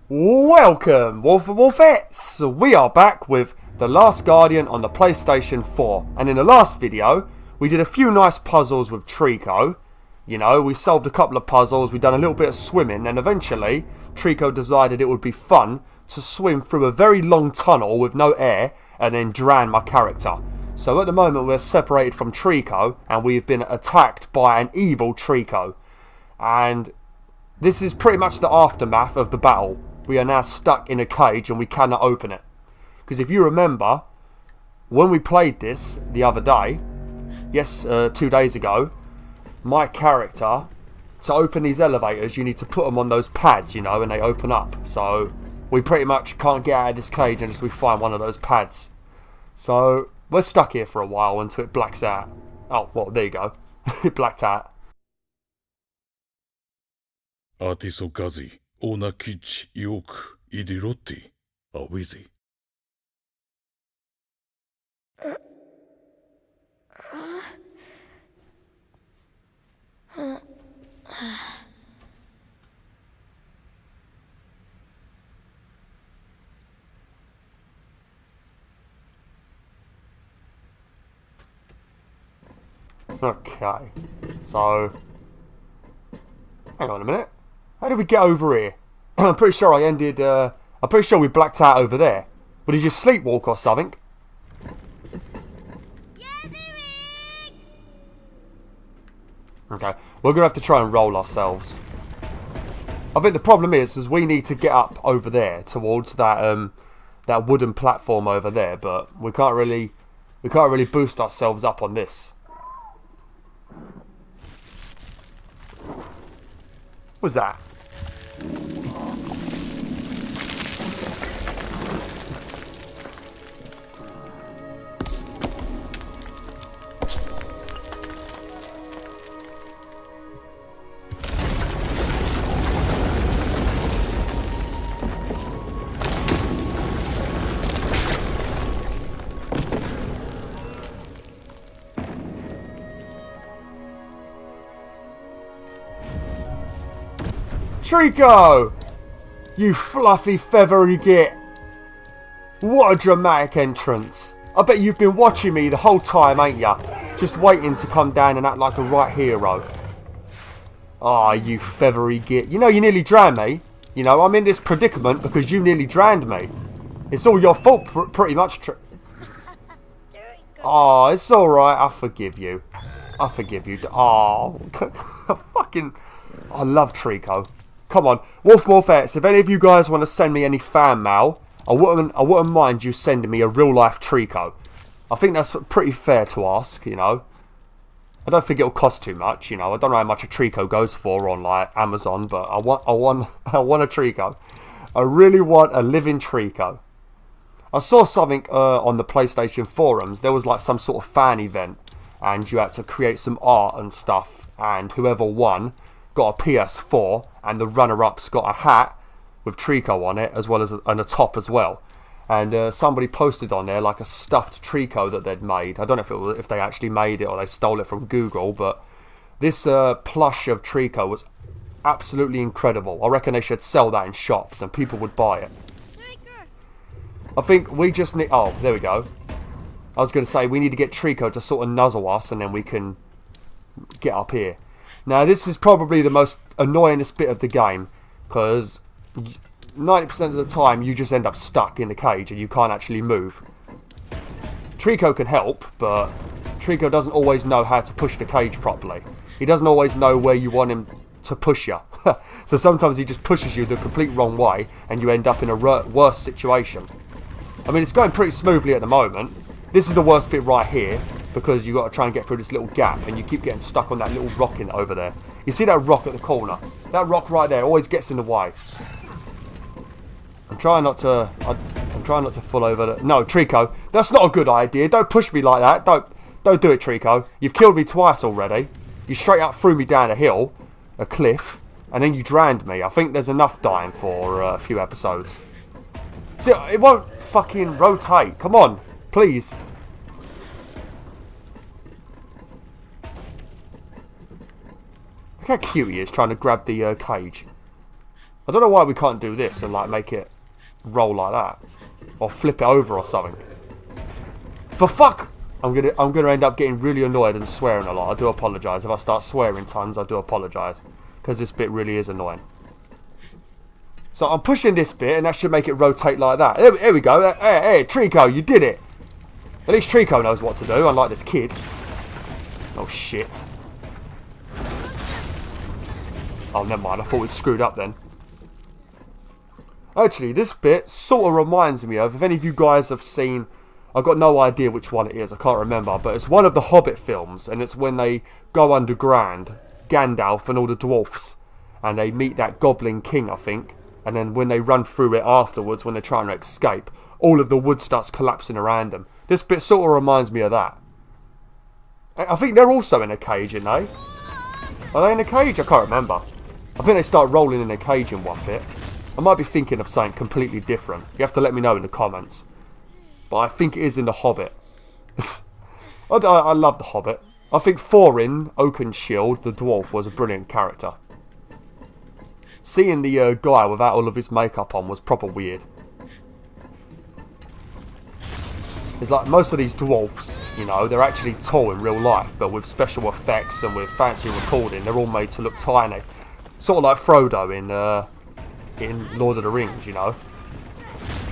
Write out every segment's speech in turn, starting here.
Welcome, Wolf and Wolfettes! We are back with The Last Guardian on the PlayStation 4. And in the last video, we did a few nice puzzles with Trico. You know, we solved a couple of puzzles, we done a little bit of swimming, and eventually, Trico decided it would be fun to swim through a very long tunnel with no air and then drown my character. So at the moment, we're separated from Trico, and we've been attacked by an evil Trico. And this is pretty much the aftermath of the battle. We are now stuck in a cage and we cannot open it. Because if you remember, when we played this the other day, 2 days ago, my character, to open these elevators, you need to put them on those pads, you know, and they open up. So we pretty much can't get out of this cage unless we find one of those pads. So we're stuck here for a while until it blacks out. Oh, well, there you go. It blacked out. アーティストガジ、オーナキッチ、ヨーク、イディロッティ、アウィズ。Okay, so hang on a minute. How did we get over here? I'm pretty sure I'm pretty sure we blacked out over there. But did you sleepwalk or something? Okay, we're gonna have to try and roll ourselves. I think the problem is we need to get up over there towards that that wooden platform over there, but we can't really boost ourselves up on this. What was that? Trico! You fluffy feathery git! What a dramatic entrance. I bet you've been watching me the whole time, ain't ya? Just waiting to come down and act like a right hero. Ah, you feathery git. You know you nearly drowned me. You know, I'm in this predicament because you nearly drowned me. It's all your fault, pretty much. Oh, it's alright. I forgive you. I forgive you. Oh, fucking... I love Trico. Come on, Wolfettes, if any of you guys want to send me any fan mail, I wouldn't mind you sending me a real life Trico. I think that's pretty fair to ask, you know. I don't think it'll cost too much, you know. I don't know how much a Trico goes for on like Amazon, but I want a Trico. I really want a living Trico. I saw something on the PlayStation forums. There was like some sort of fan event, and you had to create some art and stuff, and whoever won got a PS4, and the runner-ups got a hat with Trico on it, as well as a top as well. And somebody posted on there like a stuffed Trico that they'd made. I don't know if they actually made it or they stole it from Google, but this plush of Trico was absolutely incredible. I reckon they should sell that in shops and people would buy it. I think we just need... Oh, there we go. I was going to say we need to get Trico to sort of nuzzle us and then we can get up here. Now, this is probably the most annoyingest bit of the game, because 90% of the time you just end up stuck in the cage and you can't actually move. Trico can help, but Trico doesn't always know how to push the cage properly. He doesn't always know where you want him to push you. So sometimes he just pushes you the complete wrong way and you end up in a worse situation. I mean, it's going pretty smoothly at the moment. This is the worst bit right here, because you've got to try and get through this little gap and you keep getting stuck on that little rock over there. You see that rock at the corner? That rock right there always gets in the way. I'm trying not to fall over the... No, Trico, that's not a good idea. Don't push me like that. Don't do it, Trico. You've killed me twice already. You straight up threw me down a hill, a cliff, and then you drowned me. I think there's enough dying for a few episodes. See, it won't fucking rotate. Come on, please. Look how cute he is trying to grab the cage. I don't know why we can't do this and like make it roll like that. Or flip it over or something. For fuck! I'm gonna end up getting really annoyed and swearing a lot. I do apologise. If I start swearing tons, I do apologise. Because this bit really is annoying. So I'm pushing this bit and that should make it rotate like that. Here we go. Hey, Trico, you did it. At least Trico knows what to do, unlike this kid. Oh shit. Oh, never mind. I thought we'd screwed up then. Actually, this bit sort of reminds me of, if any of you guys have seen, I've got no idea which one it is, I can't remember, but it's one of the Hobbit films, and it's when they go underground, Gandalf and all the dwarfs, and they meet that Goblin King, I think, and then when they run through it afterwards, when they're trying to escape, all of the wood starts collapsing around them. This bit sort of reminds me of that. I think they're also in a cage, aren't they? Are they in a cage? I can't remember. I think they start rolling in a cage in one bit. I might be thinking of something completely different. You have to let me know in the comments. But I think it is in The Hobbit. I love The Hobbit. I think Thorin Oakenshield, the dwarf, was a brilliant character. Seeing the guy without all of his makeup on was proper weird. It's like most of these dwarfs, you know, they're actually tall in real life, but with special effects and with fancy recording, they're all made to look tiny. Sort of like Frodo in Lord of the Rings, you know.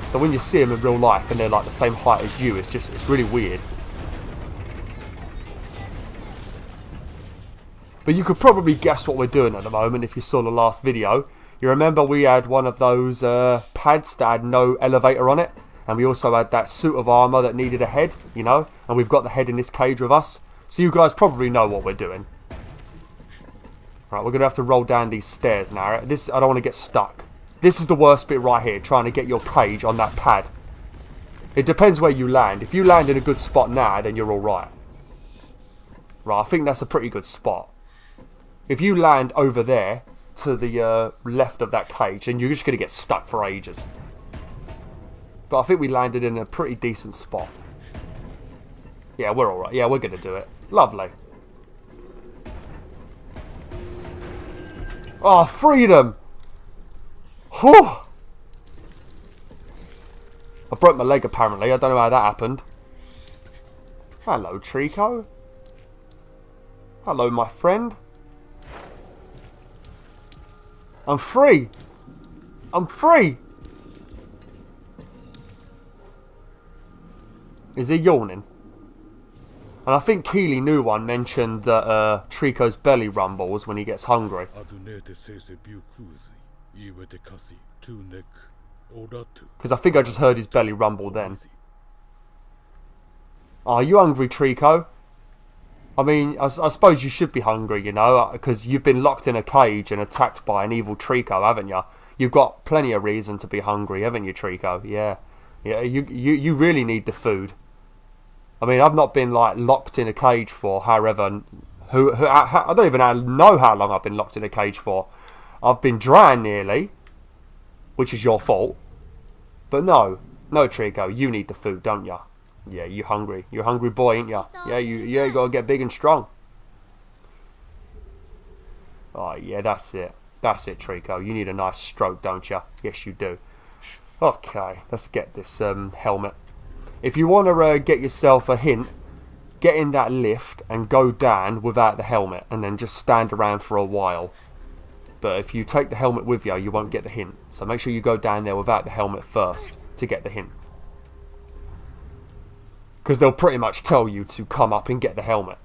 So when you see them in real life and they're like the same height as you, it's really weird. But you could probably guess what we're doing at the moment if you saw the last video. You remember we had one of those pads that had no elevator on it. And we also had that suit of armour that needed a head, you know. And we've got the head in this cage with us. So you guys probably know what we're doing. Right, we're going to have to roll down these stairs now. I don't want to get stuck. This is the worst bit right here, trying to get your cage on that pad. It depends where you land. If you land in a good spot now, then you're alright. Right, I think that's a pretty good spot. If you land over there, to the left of that cage, then you're just going to get stuck for ages. But I think we landed in a pretty decent spot. Yeah, we're alright. Yeah, we're going to do it. Lovely. Oh, freedom! Whew! I broke my leg apparently. I don't know how that happened. Hello, Trico. Hello, my friend. I'm free! I'm free! Is he yawning? And I think Keely knew one mentioned that Trico's belly rumbles when he gets hungry. Because I think I just heard his belly rumble then. Are you hungry, Trico? I mean, I suppose you should be hungry, you know, because you've been locked in a cage and attacked by an evil Trico, haven't you? You've got plenty of reason to be hungry, haven't you, Trico? Yeah. Yeah, you really need the food. I mean, I've not been like locked in a cage for however, I don't even know how long I've been locked in a cage for. I've been drowned nearly, which is your fault. But no, Trico, you need the food, don't you? Yeah, you hungry. You're a hungry boy, ain't you? Yeah, you gotta get big and strong. Oh yeah, that's it. That's it, Trico. You need a nice stroke, don't you? Yes, you do. Okay, let's get this helmet. If you want to get yourself a hint, get in that lift and go down without the helmet and then just stand around for a while. But if you take the helmet with you, you won't get the hint. So make sure you go down there without the helmet first to get the hint. Because they'll pretty much tell you to come up and get the helmet.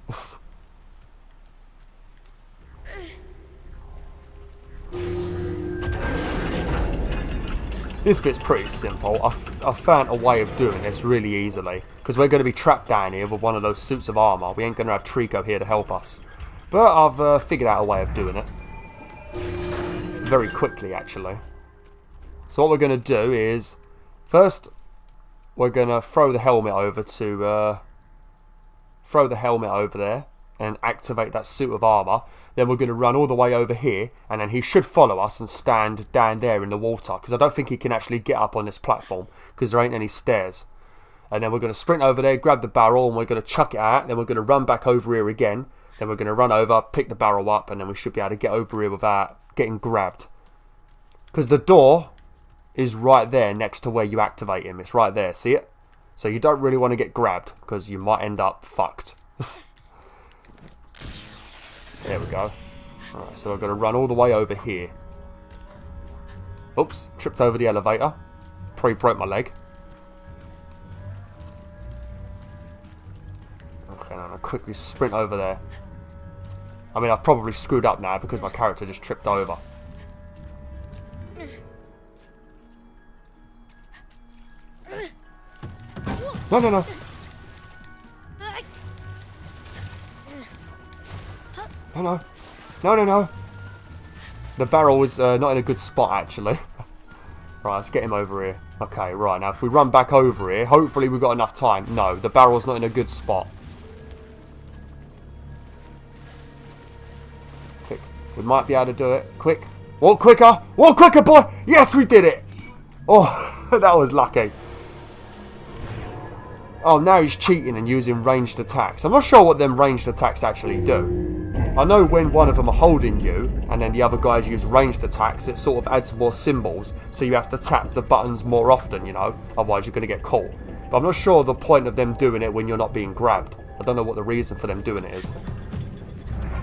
This bit's pretty simple. I've found a way of doing this really easily. Because we're going to be trapped down here with one of those suits of armour. We ain't going to have Trico here to help us. But I've figured out a way of doing it. Very quickly, actually. So what we're going to do is... First, we're going to throw the helmet over to... throw the helmet over there. And activate that suit of armour. Then we're going to run all the way over here. And then he should follow us and stand down there in the water. Because I don't think he can actually get up on this platform. Because there ain't any stairs. And then we're going to sprint over there, grab the barrel, and we're going to chuck it out. Then we're going to run back over here again. Then we're going to run over, pick the barrel up, and then we should be able to get over here without getting grabbed. Because the door is right there next to where you activate him. It's right there. See it? So you don't really want to get grabbed because you might end up fucked. There we go. Alright, so I've got to run all the way over here. Oops, tripped over the elevator. Probably broke my leg. Okay, now I'm going to quickly sprint over there. I mean, I've probably screwed up now because my character just tripped over. No, no, no. No, no. No, no, no. The barrel was not in a good spot, actually. Right, let's get him over here. Okay, right. Now, if we run back over here, hopefully we've got enough time. No, the barrel's not in a good spot. Quick. We might be able to do it. Quick. Walk quicker. Walk quicker, boy. Yes, we did it. Oh, that was lucky. Oh, now he's cheating and using ranged attacks. I'm not sure what them ranged attacks actually do. I know when one of them are holding you and then the other guys use ranged attacks, it sort of adds more symbols, so you have to tap the buttons more often, you know, otherwise you're going to get caught. But I'm not sure the point of them doing it when you're not being grabbed. I don't know what the reason for them doing it is.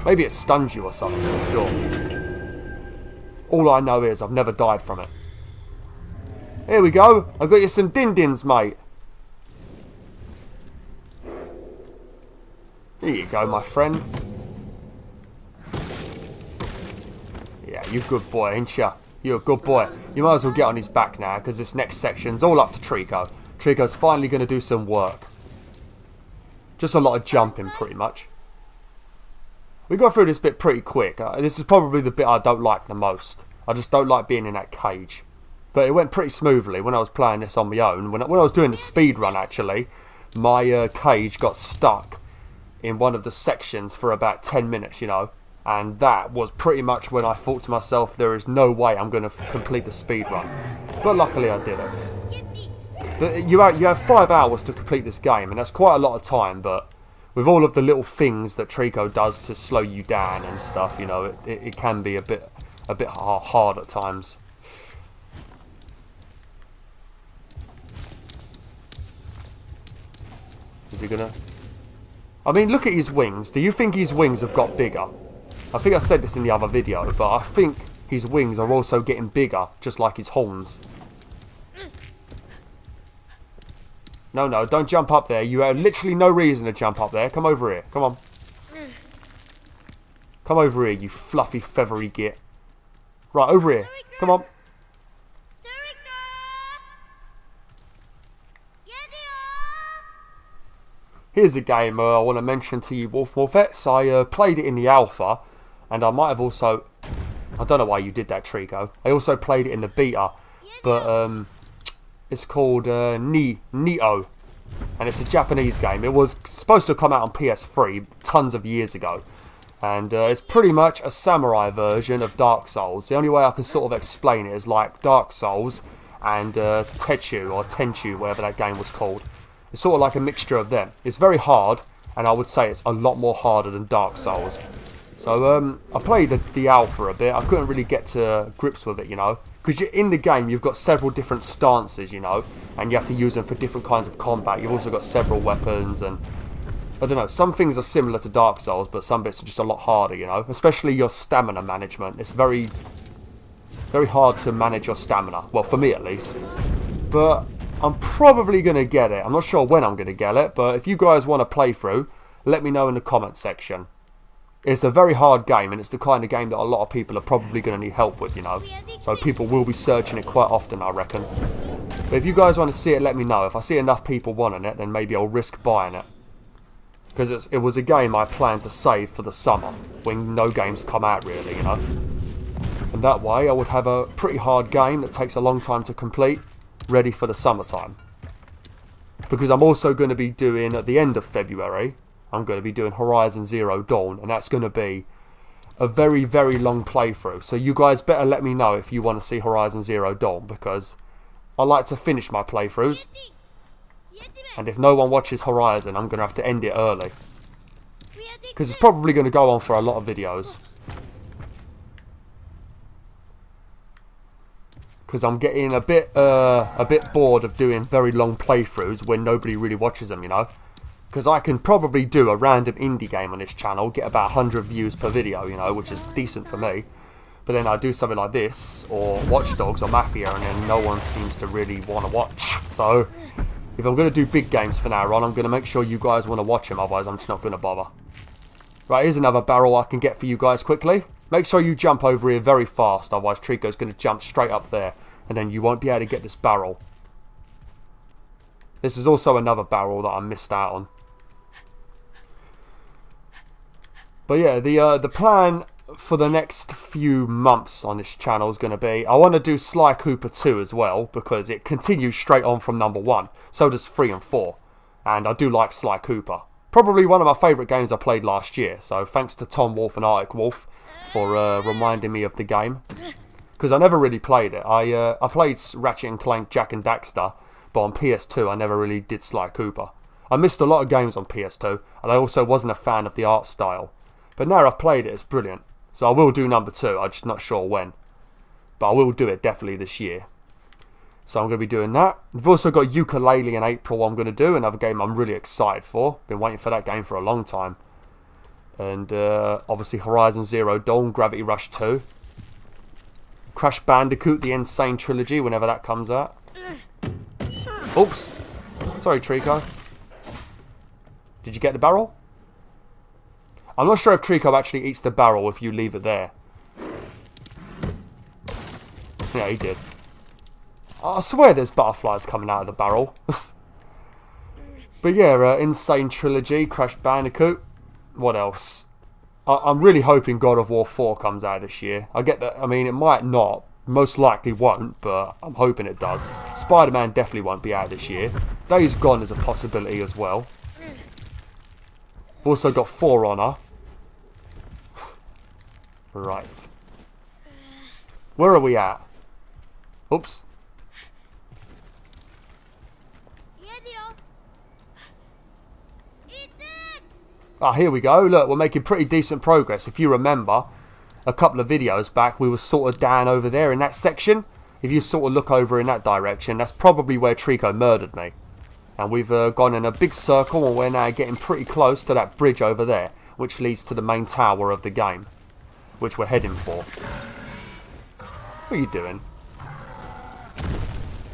Maybe it stuns you or something, I'm not sure. All I know is I've never died from it. Here we go. I've got you some din-dins, mate. Here you go, my friend. Yeah, you good boy, ain't ya? You're a good boy. You might as well get on his back now, because this next section's all up to Trico. Trico's finally going to do some work. Just a lot of jumping, pretty much. We got through this bit pretty quick. This is probably the bit I don't like the most. I just don't like being in that cage. But it went pretty smoothly when I was playing this on my own. When I was doing the speed run, actually, my cage got stuck in one of the sections for about 10 minutes, you know, and that was pretty much when I thought to myself, there is no way I'm going to complete the speed run. But luckily I did it. You have 5 hours to complete this game, and that's quite a lot of time, but with all of the little things that Trico does to slow you down and stuff, you know, it can be a bit hard at times. Is he gonna... I mean, look at his wings. Do you think his wings have got bigger? I think I said this in the other video, but I think his wings are also getting bigger, just like his horns. No, no, don't jump up there. You have literally no reason to jump up there. Come over here. Come on. Come over here, you fluffy, feathery git. Right, over here. Come on. Here's a game I want to mention to you, WolfTheWolfettes. I played it in the alpha, and I might have also... I don't know why you did that, Trico. I also played it in the beta, but it's called Neo, and it's a Japanese game. It was supposed to come out on PS3 tons of years ago, and it's pretty much a samurai version of Dark Souls. The only way I can sort of explain it is like Dark Souls and Tetsu, or Tenchu, whatever that game was called. It's sort of like a mixture of them. It's very hard, and I would say it's a lot more harder than Dark Souls. So I played the alpha a bit. I couldn't really get to grips with it, you know, because in the game you've got several different stances, you know, and you have to use them for different kinds of combat. You've also got several weapons, and I don't know, some things are similar to Dark Souls, but some bits are just a lot harder, you know, especially your stamina management. It's very, very hard to manage your stamina, well, for me at least. But I'm probably going to get it. I'm not sure when I'm going to get it, but if you guys want to play through, let me know in the comment section. It's a very hard game, and it's the kind of game that a lot of people are probably going to need help with, you know. So people will be searching it quite often, I reckon. But if you guys want to see it, let me know. If I see enough people wanting it, then maybe I'll risk buying it. Because it was a game I planned to save for the summer, when no games come out really, you know. And that way I would have a pretty hard game that takes a long time to complete, ready for the summertime. Because I'm also going to be doing, at the end of February, I'm going to be doing Horizon Zero Dawn, and that's going to be a very, very long playthrough. So you guys better let me know if you want to see Horizon Zero Dawn, because I like to finish my playthroughs, and if no one watches Horizon, I'm going to have to end it early, because it's probably going to go on for a lot of videos. because I'm getting a bit bored of doing very long playthroughs when nobody really watches them, you know. Because I can probably do a random indie game on this channel, get about 100 views per video, you know, which is decent for me. But then I do something like this, or Watch Dogs, or Mafia, and then no one seems to really want to watch. So, if I'm going to do big games from now on, I'm going to make sure you guys want to watch them, otherwise I'm just not going to bother. Right, here's another barrel I can get for you guys quickly. Make sure you jump over here very fast, otherwise Trico's going to jump straight up there, and then you won't be able to get this barrel. This is also another barrel that I missed out on. But yeah, the plan for the next few months on this channel is going to be, I want to do Sly Cooper 2 as well, because it continues straight on from number 1. So does 3 and 4. And I do like Sly Cooper. Probably one of my favourite games I played last year. So thanks to Tom Wolf and Arctic Wolf for reminding me of the game. Because I never really played it. I played Ratchet and Clank, Jak and Daxter, but on PS2 I never really did Sly Cooper. I missed a lot of games on PS2, and I also wasn't a fan of the art style. But now I've played it, it's brilliant. So I will do number 2, I'm just not sure when. But I will do it definitely this year. So I'm going to be doing that. We've also got Ukulele in April I'm going to do, another game I'm really excited for. Been waiting for that game for a long time. And obviously Horizon Zero Dawn, Gravity Rush 2. Crash Bandicoot, the Insane Trilogy, whenever that comes out. Oops. Sorry, Trico. Did you get the barrel? I'm not sure if Trico actually eats the barrel if you leave it there. Yeah, he did. I swear there's butterflies coming out of the barrel. But yeah, Insane Trilogy, Crash Bandicoot. What else? I'm really hoping God of War 4 comes out this year. I get that, I mean, it might not. Most likely won't, but I'm hoping it does. Spider-Man definitely won't be out this year. Days Gone is a possibility as well. Also got For Honor. Right. Where are we at? Oops. Ah, here we go. Look, we're making pretty decent progress. If you remember, a couple of videos back, we were sort of down over there in that section. If you sort of look over in that direction, that's probably where Trico murdered me. And we've gone in a big circle, and we're now getting pretty close to that bridge over there, which leads to the main tower of the game, which we're heading for. What are you doing?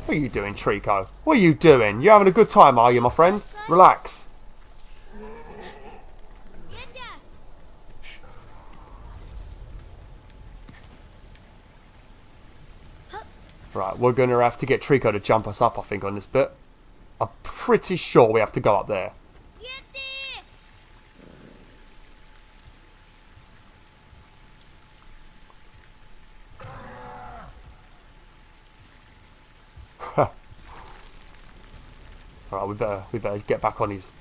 What are you doing, Trico? What are you doing? You having a good time, are you, my friend? Relax. Right, we're going to have to get Trico to jump us up, I think, on this bit. I'm pretty sure we have to go up there. Alright, we better get back on his...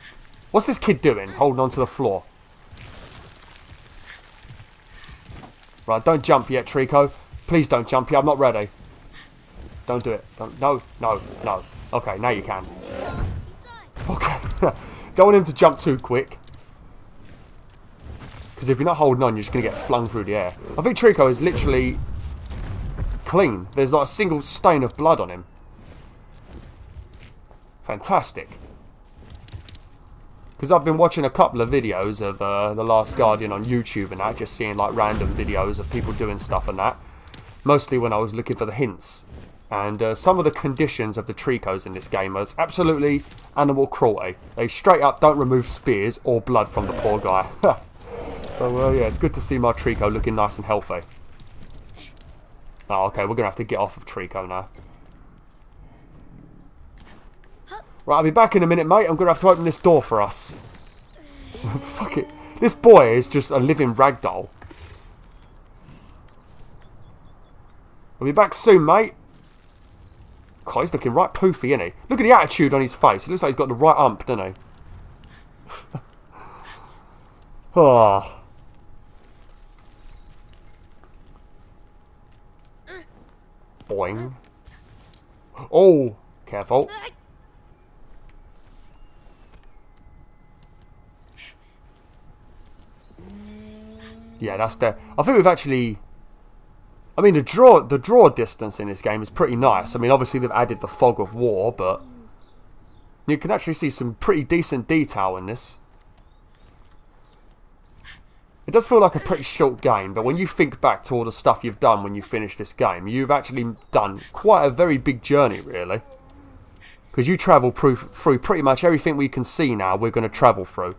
What's this kid doing? Holding on to the floor. Right, don't jump yet, Trico. Please don't jump yet, I'm not ready. Don't do it. Don't. No, no, no. Okay, now you can. Okay. Don't want him to jump too quick. Because if you're not holding on, you're just going to get flung through the air. I think Trico is literally clean. There's not a single stain of blood on him. Fantastic. Because I've been watching a couple of videos of The Last Guardian on YouTube and that, just seeing like random videos of people doing stuff and that. Mostly when I was looking for the hints. And some of the conditions of the Tricos in this game is absolutely animal cruelty. They straight up don't remove spears or blood from the poor guy. So yeah, it's good to see my Trico looking nice and healthy. Oh, okay, we're going to have to get off of Trico now. Right, I'll be back in a minute, mate. I'm going to have to open this door for us. Fuck it. This boy is just a living ragdoll. I'll be back soon, mate. God, he's looking right poofy, isn't he? Look at the attitude on his face. He looks like he's got the right ump, doesn't he? Oh. Boing. Oh, careful. Yeah, that's the... I think we've actually... I mean, the draw distance in this game is pretty nice. I mean, obviously they've added the fog of war, but you can actually see some pretty decent detail in this. It does feel like a pretty short game, but when you think back to all the stuff you've done when you finish this game, you've actually done quite a very big journey, really. Because you travel through pretty much everything we can see now, we're going to travel through.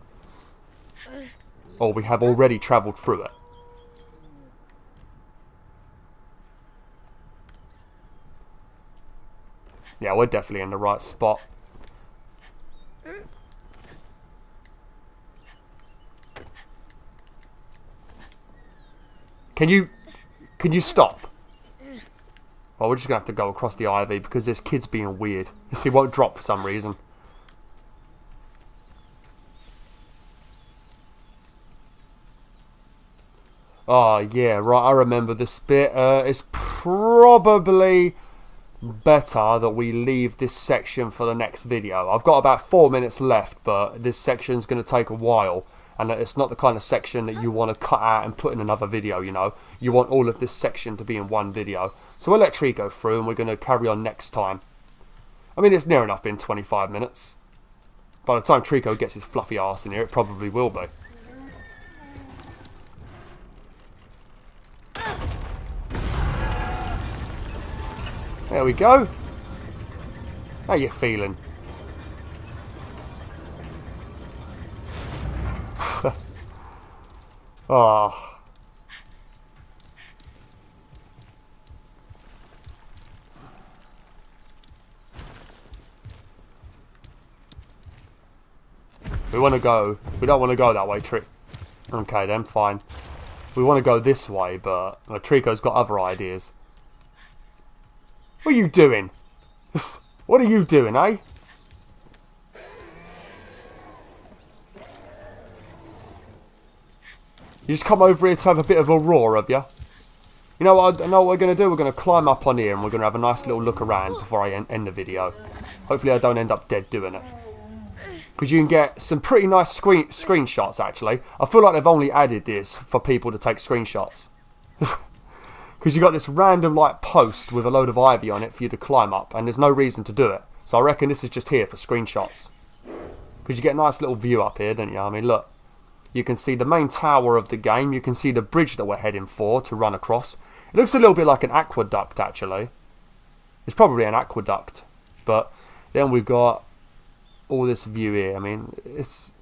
Or we have already travelled through it. Yeah, we're definitely in the right spot. Can you stop? Well, we're just going to have to go across the ivy because this kid's being weird. He won't drop for some reason. Oh, yeah, right, I remember this bit. It's probably better that we leave this section for the next video. I've got about 4 minutes left, but this section's going to take a while. And it's not the kind of section that you want to cut out and put in another video, you know. You want all of this section to be in one video. So we'll let Tree go through and we're going to carry on next time. I mean, it's near enough been 25 minutes. By the time Trico gets his fluffy arse in here, it probably will be. There we go. How you feeling? Oh. We want to go. We don't want to go that way, Trick. Okay, then, fine. We want to go this way, but Trico's got other ideas. What are you doing? What are you doing, eh? You just come over here to have a bit of a roar, have you? You know what? I know what we're going to do. We're going to climb up on here and we're going to have a nice little look around before I end the video. Hopefully I don't end up dead doing it. Because you can get some pretty nice screenshots, actually. I feel like they've only added this for people to take screenshots. Because you got this random like post with a load of ivy on it for you to climb up. And there's no reason to do it. So I reckon this is just here for screenshots. Because you get a nice little view up here, don't you? I mean, look. You can see the main tower of the game. You can see the bridge that we're heading for to run across. It looks a little bit like an aqueduct, actually. It's probably an aqueduct. But then we've got all this view here. I mean, it's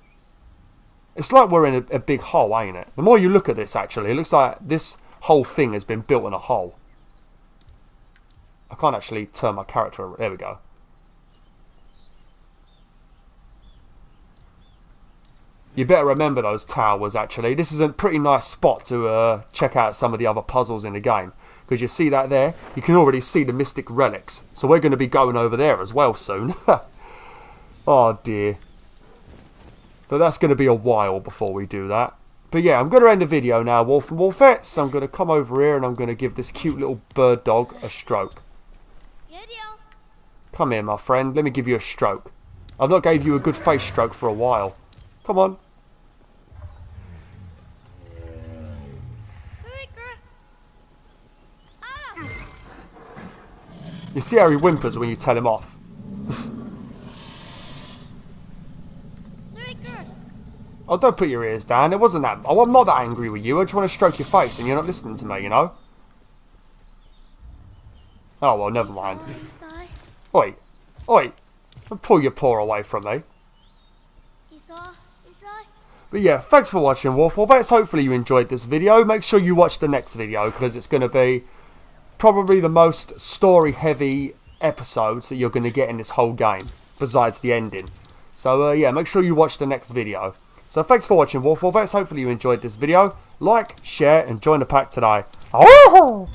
like we're in a big hole, ain't it? The more you look at this, actually, it looks like this whole thing has been built in a hole. I can't actually turn my character. There we go. You better remember those towers, actually. This is a pretty nice spot to check out some of the other puzzles in the game. Because you see that there? You can already see the mystic relics. So we're going to be going over there as well soon. Oh dear. But that's going to be a while before we do that. But yeah, I'm going to end the video now, Wolf and Wolfettes. I'm going to come over here and I'm going to give this cute little bird dog a stroke. Come here, my friend. Let me give you a stroke. I've not gave you a good face stroke for a while. Come on. You see how he whimpers when you tell him off. Oh, don't put your ears down. It wasn't that. Oh, I'm not that angry with you. I just want to stroke your face and you're not listening to me, you know? Oh, well, never mind. Oi. Oi. Don't pull your paw away from me. But yeah, thanks for watching, WolfTheWolf. Hopefully you enjoyed this video. Make sure you watch the next video because it's going to be probably the most story-heavy episodes that you're going to get in this whole game, besides the ending. So yeah, make sure you watch the next video. So thanks for watching, WolfTheWolf. Hopefully you enjoyed this video. Like, share, and join the pack today. Oh!